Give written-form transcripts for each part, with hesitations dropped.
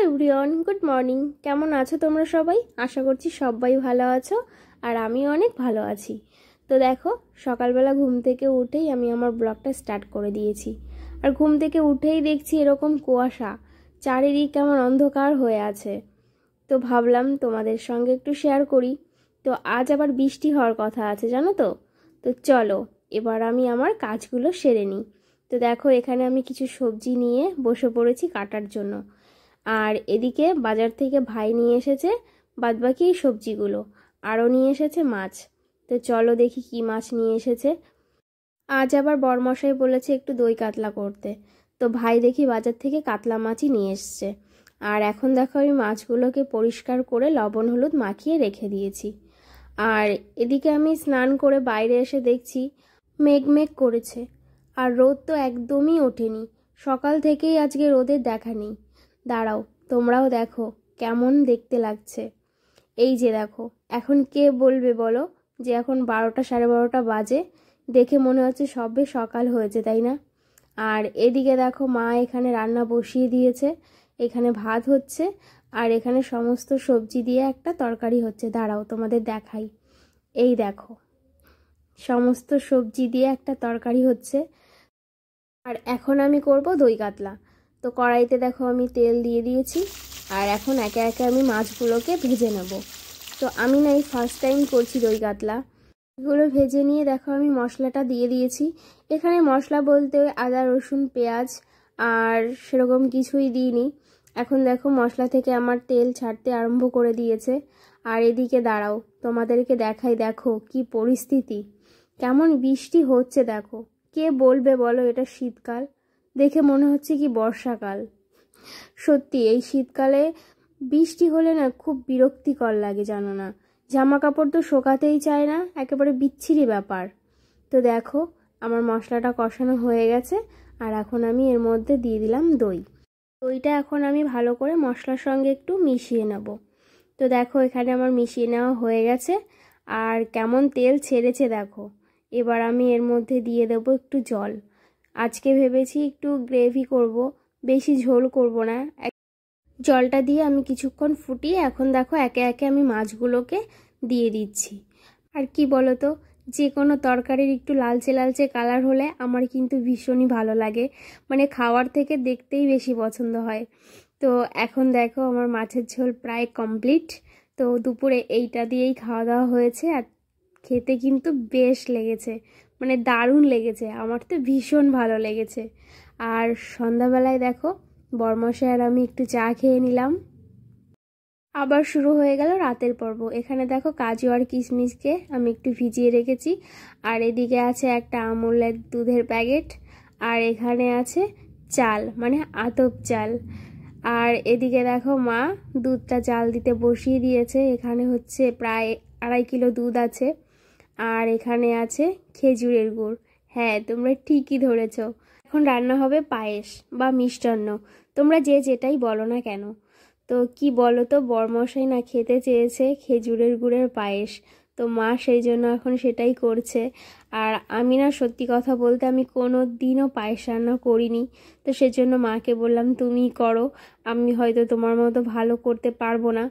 Everyone, good morning. কেমন আছো তোমরা সবাই? আশা করছি সবাই ভালো আছো, আর আমিও অনেক ভালো আছি। তো দেখো, সকালবেলা ঘুম থেকে উঠেই আমি আমার ব্লগটা স্টার্ট করে দিয়েছি। আর ঘুম থেকে উঠেই দেখছি এরকম কুয়াশা, চারিদিক কেমন অন্ধকার হয়ে আছে। তো ভাবলাম তোমাদের সঙ্গে একটু শেয়ার করি। তো আজ আবার বৃষ্টি হওয়ার কথা আছে, জানো তো। তো চলো এবার আমি আমার কাজগুলো সেরে নিই। তো দেখো, এখানে আমি কিছু সবজি নিয়ে বসে পড়েছি কাটার জন্য। আর এদিকে বাজার থেকে ভাই নিয়ে এসেছে বাদবাকি এই সবজিগুলো, আরও নিয়ে এসেছে মাছ। তো চলো দেখি কি মাছ নিয়ে এসেছে। আজ আবার বরমশাই বলেছে একটু দই কাতলা করতে। তো ভাই দেখি বাজার থেকে কাতলা মাছই নিয়ে এসছে। আর এখন দেখো, আমি মাছগুলোকে পরিষ্কার করে লবণ হলুদ মাখিয়ে রেখে দিয়েছি। আর এদিকে আমি স্নান করে বাইরে এসে দেখছি মেঘ মেঘ করেছে, আর রোদ তো একদমই ওঠেনি। সকাল থেকেই আজকে রোদের দেখা নেই। দাঁড়াও, তোমরাও দেখো কেমন দেখতে লাগছে। এই যে দেখো, এখন কে বলবে বলো যে এখন 12টা সাড়ে 12টা বাজে? দেখে মনে হচ্ছে সবে সকাল হয়েছে, তাই না? আর এদিকে দেখো, মা এখানে রান্না বসিয়ে দিয়েছে। এখানে ভাত হচ্ছে, আর এখানে সমস্ত সবজি দিয়ে একটা তরকারি হচ্ছে। দাঁড়াও তোমাদের দেখাই। এই দেখো, সমস্ত সবজি দিয়ে একটা তরকারি হচ্ছে। আর এখন আমি করব দই কাতলা। তো কড়াইতে দেখো আমি তেল দিয়ে দিয়েছি, আর এখন একে একে আমি মাছগুলোকে ভেজে নেব। তো আমি না এই ফার্স্ট টাইম করছি দই কাতলা। এগুলো ভেজে নিয়ে দেখো আমি মশলাটা দিয়ে দিয়েছি। এখানে মশলা বলতে ওই আদা রসুন পেঁয়াজ আর সেরকম কিছুই দিইনি। এখন দেখো মশলা থেকে আমার তেল ছাড়তে আরম্ভ করে দিয়েছে। আর এদিকে দাঁড়াও তোমাদেরকে দেখাই, দেখো কি পরিস্থিতি, কেমন বৃষ্টি হচ্ছে দেখো। কে বলবে বলো এটা শীতকাল? দেখে মনে হচ্ছে কি বর্ষাকাল। সত্যি এই শীতকালে বৃষ্টি হলে না খুব বিরক্তিকর লাগে, জানো না। জামা কাপড় তো শোকাতেই চায় না, একেবারে বিচ্ছিরি ব্যাপার। তো দেখো আমার মশলাটা কষানো হয়ে গেছে, আর এখন আমি এর মধ্যে দিয়ে দিলাম দই। দইটা এখন আমি ভালো করে মশলার সঙ্গে একটু মিশিয়ে নেব। তো দেখো এখানে আমার মিশিয়ে নেওয়া হয়ে গেছে, আর কেমন তেল ছেড়েছে দেখো। এবার আমি এর মধ্যে দিয়ে দেবো একটু জল। আজকে ভেবেছি একটু গ্রেভি করব, বেশি ঝোল করব না। জলটা দিয়ে আমি কিছুক্ষণ ফুটিয়ে এখন দেখো একে একে আমি মাছগুলোকে দিয়ে দিচ্ছি। আর কি বলো তো, যে কোনো তরকারির একটু লালচে লালচে কালার হলে আমার কিন্তু ভীষণই ভালো লাগে, মানে খাওয়ার থেকে দেখতেই বেশি পছন্দ হয়। তো এখন দেখো আমার মাছের ঝোল প্রায় কমপ্লিট। তো দুপুরে এইটা দিয়েই খাওয়া দাওয়া হয়েছে, আর খেতে কিন্তু বেশ লেগেছে, মানে দারুণ লেগেছে, আমার তো ভীষণ ভালো লেগেছে। আর সন্ধ্যাবেলায় দেখো বরমশাই আর আমি একটু চা খেয়ে নিলাম। আবার শুরু হয়ে গেল রাতের পর্ব। এখানে দেখো কাজু আর কিশমিশকে আমি একটু ভিজিয়ে রেখেছি, আর এদিকে আছে একটা আমুলের দুধের প্যাকেট, আর এখানে আছে চাল, মানে আতপ চাল। আর এদিকে দেখো মা দুধটা জাল দিতে বসিয়ে দিয়েছে। এখানে হচ্ছে প্রায় 2.5 কিলো দুধ আছে। আর এখানে আছে খেজুরের গুড়। হ্যাঁ, তোমরা ঠিকই ধরেছ, এখন রান্না হবে পায়েস বা মিষ্টান্ন, তোমরা যে যেটাই বলো না কেন। তো কি বলো তো, বরমশাই না খেতে চেয়েছে খেজুরের গুড়ের পায়েস। তো মা সেই জন্য এখন সেটাই করছে। আর আমি না সত্যি কথা বলতে আমি কোনো দিনও পায়েস রান্না করিনি। তো সেজন্য মাকে বললাম তুমিই করো, আমি হয়তো তোমার মতো ভালো করতে পারবো না।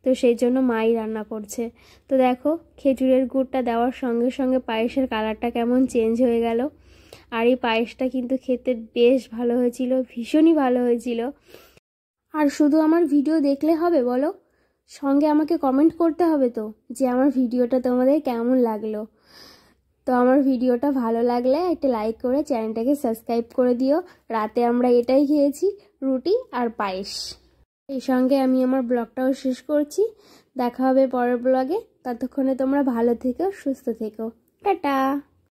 তো সেই জন্য মাই রান্না করছে। তো দেখো খেজুরের গুড়টা দেওয়ার সঙ্গে সঙ্গে পায়েসের কালারটা কেমন চেঞ্জ হয়ে গেল। আর এই পায়েসটা কিন্তু খেতে বেশ ভালো হয়েছিল, ভীষণই ভালো হয়েছিল। আর শুধু আমার ভিডিও দেখলে হবে বলো, সঙ্গে আমাকে কমেন্ট করতে হবে তো যে আমার ভিডিওটা তোমাদের কেমন লাগলো। তো আমার ভিডিওটা ভালো লাগলে একটা লাইক করে চ্যানেলটাকে সাবস্ক্রাইব করে দিও। রাতে আমরা এটাই খেয়েছি, রুটি আর পায়েস। এই সঙ্গে আমি আমার ব্লগটাও শেষ করছি। দেখা হবে পরের ব্লগে। ততক্ষণে তোমরা ভালো থেকো, সুস্থ থেকো। টাটা।